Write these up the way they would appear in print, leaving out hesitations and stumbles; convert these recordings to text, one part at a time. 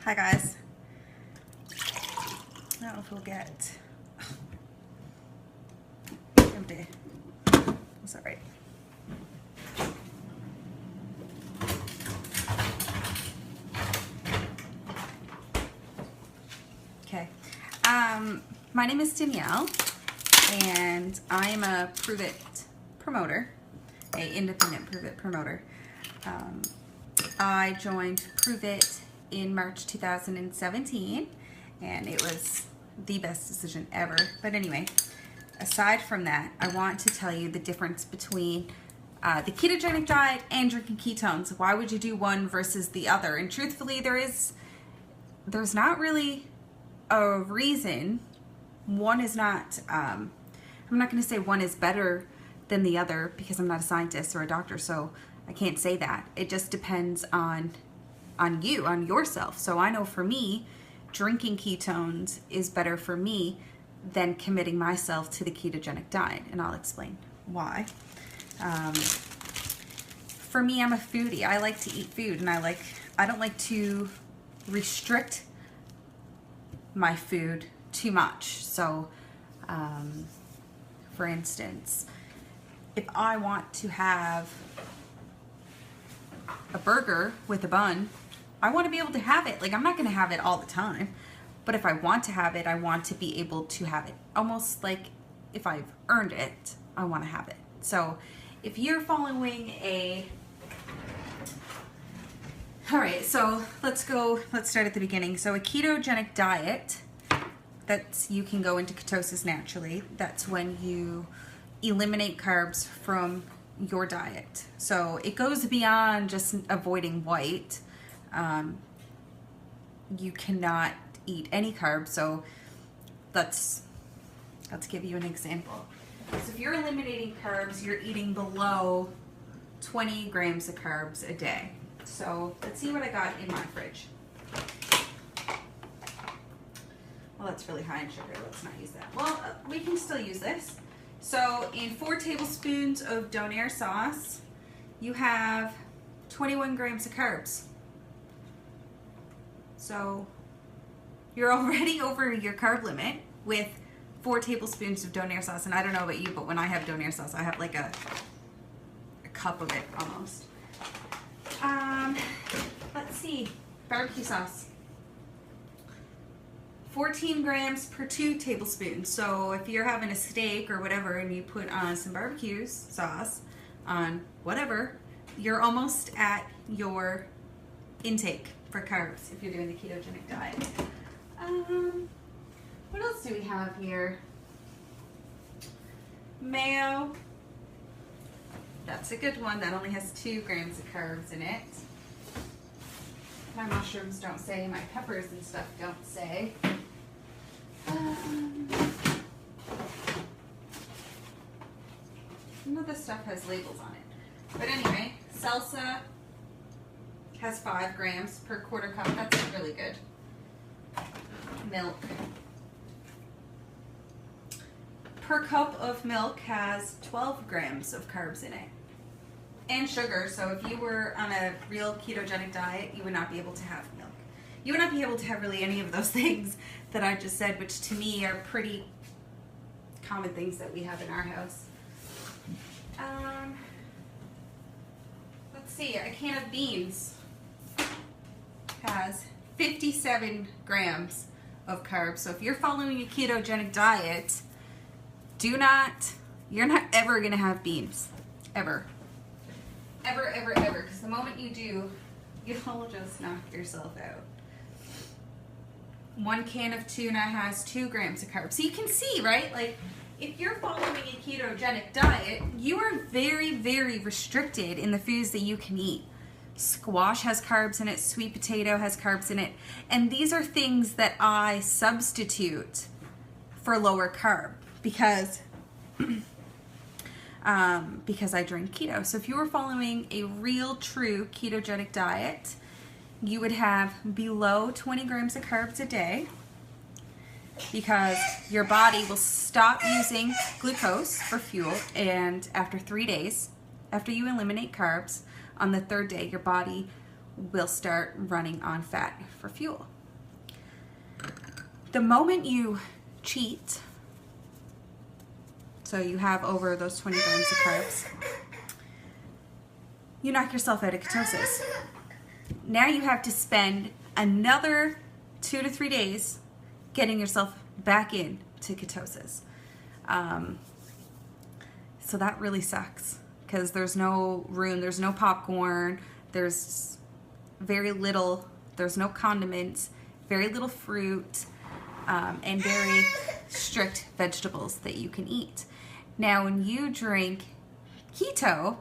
Hi guys. I don't know if we'll get. Empty. It's all right. Okay. My name is Danielle, and I am a Prove It promoter, a independent Prove It promoter. I joined Prove It in March 2017, and it was the best decision ever. But anyway, aside from that, I want to tell you the difference between the ketogenic diet and drinking ketones. Why would you do one versus the other? And truthfully, there's not really a reason. One is not, I'm not going to say one is better than the other because I'm not a scientist or a doctor, so I can't say that. It just depends on you, on yourself. So I know for me, drinking ketones is better for me than committing myself to the ketogenic diet, and I'll explain why. For me, I'm a foodie. I like to eat food, and I don't like to restrict my food too much. So, for instance, if I want to have a burger with a bun, I want to be able to have it. Like, I'm not going to have it all the time, but if I want to have it, I want to be able to have it. Almost like if I've earned it, I want to have it. So if you're following all right, so let's start at the beginning. So a ketogenic diet, you can go into ketosis naturally. That's when you eliminate carbs from your diet. So it goes beyond just avoiding white. You cannot eat any carbs. So let's give you an example. So if you're eliminating carbs, you're eating below 20 grams of carbs a day. So let's see what I got in my fridge. Well, that's really high in sugar. Let's not use that. Well, we can still use this. So in 4 tablespoons of donair sauce, you have 21 grams of carbs. So you're already over your carb limit with 4 tablespoons of donair sauce. And I don't know about you, but when I have donair sauce, I have like a cup of it almost. Let's see, barbecue sauce. 14 grams per 2 tablespoons. So if you're having a steak or whatever and you put on some barbecue sauce on whatever, you're almost at your intake for carbs if you're doing the ketogenic diet. What else do we have here? Mayo. That's a good one. That only has 2 grams of carbs in it. My mushrooms don't say. My peppers and stuff don't say. Some of this stuff has labels on it. But anyway, salsa has 5 grams per quarter cup. That's really good. Milk. Per cup of milk has 12 grams of carbs in it. And sugar. So if you were on a real ketogenic diet, you would not be able to have milk. You would not be able to have really any of those things that I just said, which to me are pretty common things that we have in our house. Let's see, a can of beans has 57 grams of carbs. So if you're following a ketogenic diet, you're not ever going to have beans. Ever. Ever, ever, ever. Because the moment you do, you'll just knock yourself out. 1 can of tuna has 2 grams of carbs. So you can see, right? Like, if you're following a ketogenic diet, you are very, very restricted in the foods that you can eat. Squash has carbs in it. Sweet potato has carbs in it. And these are things that I substitute for lower carb because I drink keto. So if you were following a real, true ketogenic diet, you would have below 20 grams of carbs a day because your body will stop using glucose for fuel, and after 3 days, after you eliminate carbs, on the 3rd day, your body will start running on fat for fuel. the moment you cheat, so you have over those 20 grams of carbs, you knock yourself out of ketosis. Now you have to spend another 2 to 3 days getting yourself back in to ketosis. So that really sucks because there's no room, there's no popcorn, there's very little, there's no condiments, very little fruit, and very strict vegetables that you can eat. Now when you drink keto,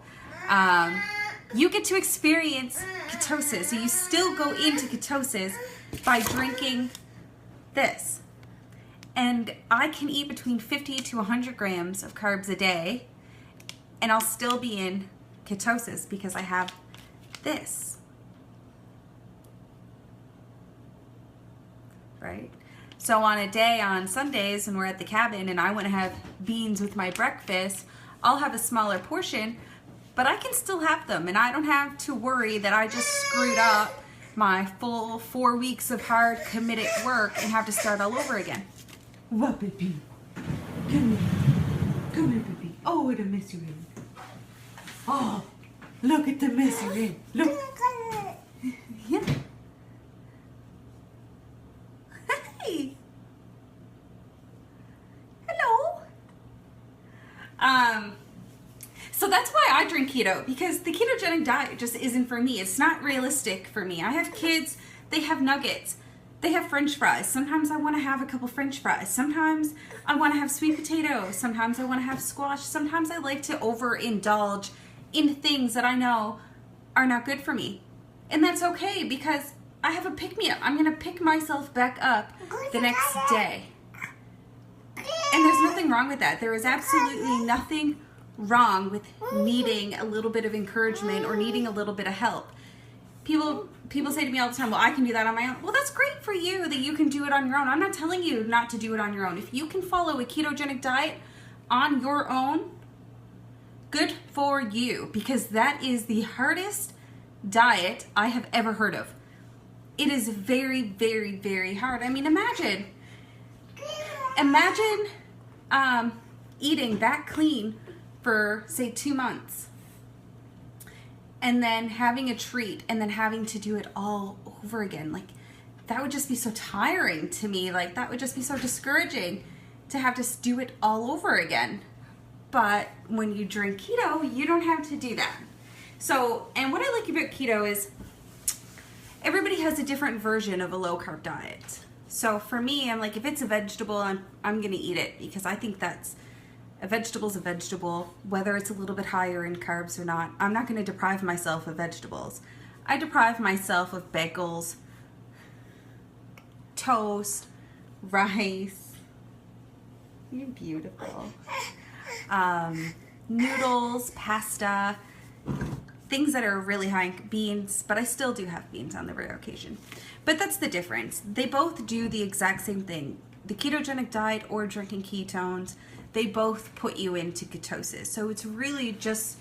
you get to experience ketosis. So you still go into ketosis by drinking this. And I can eat between 50 to 100 grams of carbs a day, and I'll still be in ketosis because I have this. Right? So on a day on Sundays when we're at the cabin and I want to have beans with my breakfast, I'll have a smaller portion, but I can still have them, and I don't have to worry that I just screwed up my full 4 weeks of hard committed work and have to start all over again. What, baby? Come here. Come here, baby. Oh, what a mess you're in. Oh, look at the mess you're in. Look. Yeah. Hey. Hello. So that's why I drink keto, because the ketogenic diet just isn't for me. It's not realistic for me. I have kids, they have nuggets, they have French fries. Sometimes I want to have a couple French fries. Sometimes I want to have sweet potatoes. Sometimes I want to have squash. Sometimes I like to overindulge in things that I know are not good for me. And that's okay because I have a pick-me-up. I'm going to pick myself back up the next day. And there's nothing wrong with that. There is absolutely nothing wrong with needing a little bit of encouragement or needing a little bit of help. People say to me all the time, well, I can do that on my own. Well, that's great for you that you can do it on your own. I'm not telling you not to do it on your own. If you can follow a ketogenic diet on your own, good for you, because that is the hardest diet I have ever heard of. It is very, very, very hard. I mean, imagine eating that clean for, say, 2 months. And then having a treat and then having to do it all over again. Like, that would just be so tiring to me. Like, that would just be so discouraging to have to do it all over again. But when you drink keto, you don't have to do that. So, and what I like about keto is everybody has a different version of a low carb diet. So for me, I'm like, if it's a vegetable, I'm going to eat it because I think that's a vegetable's a vegetable, whether it's a little bit higher in carbs or not. I'm not going to deprive myself of vegetables. I deprive myself of bagels, toast, rice. You're beautiful. Noodles, pasta, things that are really high in beans, but I still do have beans on the rare occasion. But that's the difference. They both do the exact same thing. The ketogenic diet or drinking ketones, they both put you into ketosis. So it's really just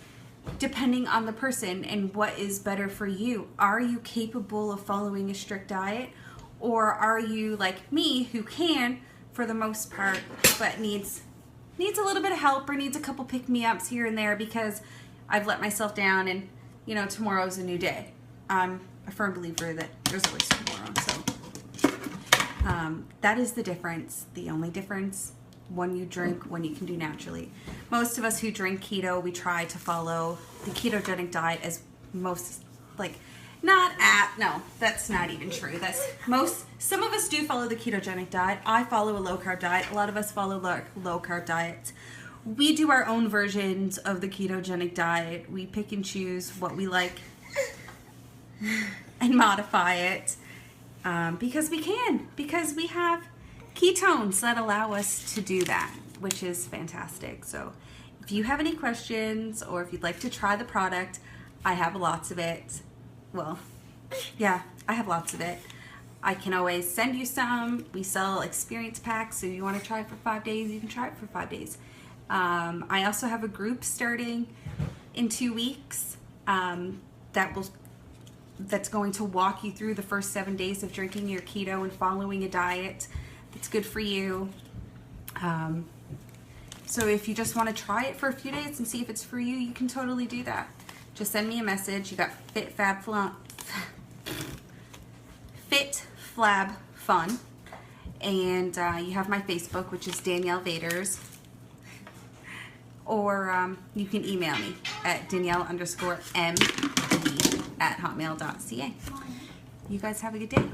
depending on the person and what is better for you. Are you capable of following a strict diet? Or are you like me, who can for the most part, but needs a little bit of help or needs a couple pick-me-ups here and there because I've let myself down and, you know, tomorrow's a new day. I'm a firm believer that there's always tomorrow. So that is the difference. The only difference, one you drink, one you can do naturally. Most of us who drink keto, we try to follow the ketogenic diet as most, like, no, that's not even true. Some of us do follow the ketogenic diet. I follow a low carb diet. A lot of us follow low carb diets. We do our own versions of the ketogenic diet. We pick and choose what we like and modify it because we can, because we have ketones that allow us to do that, which is fantastic. So if you have any questions or if you'd like to try the product, I have lots of it. Well, yeah, I have lots of it. I can always send you some. We sell experience packs, so if you want to try it for 5 days, you can try it for 5 days. I also have a group starting in 2 weeks that will that's going to walk you through the first 7 days of drinking your keto and following a diet that's good for you. So if you just want to try it for a few days and see if it's for you, you can totally do that. Just send me a message. You got Fit Flab Fun, and you have my Facebook, which is Danielle Vaders, or you can email me at Danielle_MD@hotmail.ca. You guys have a good day.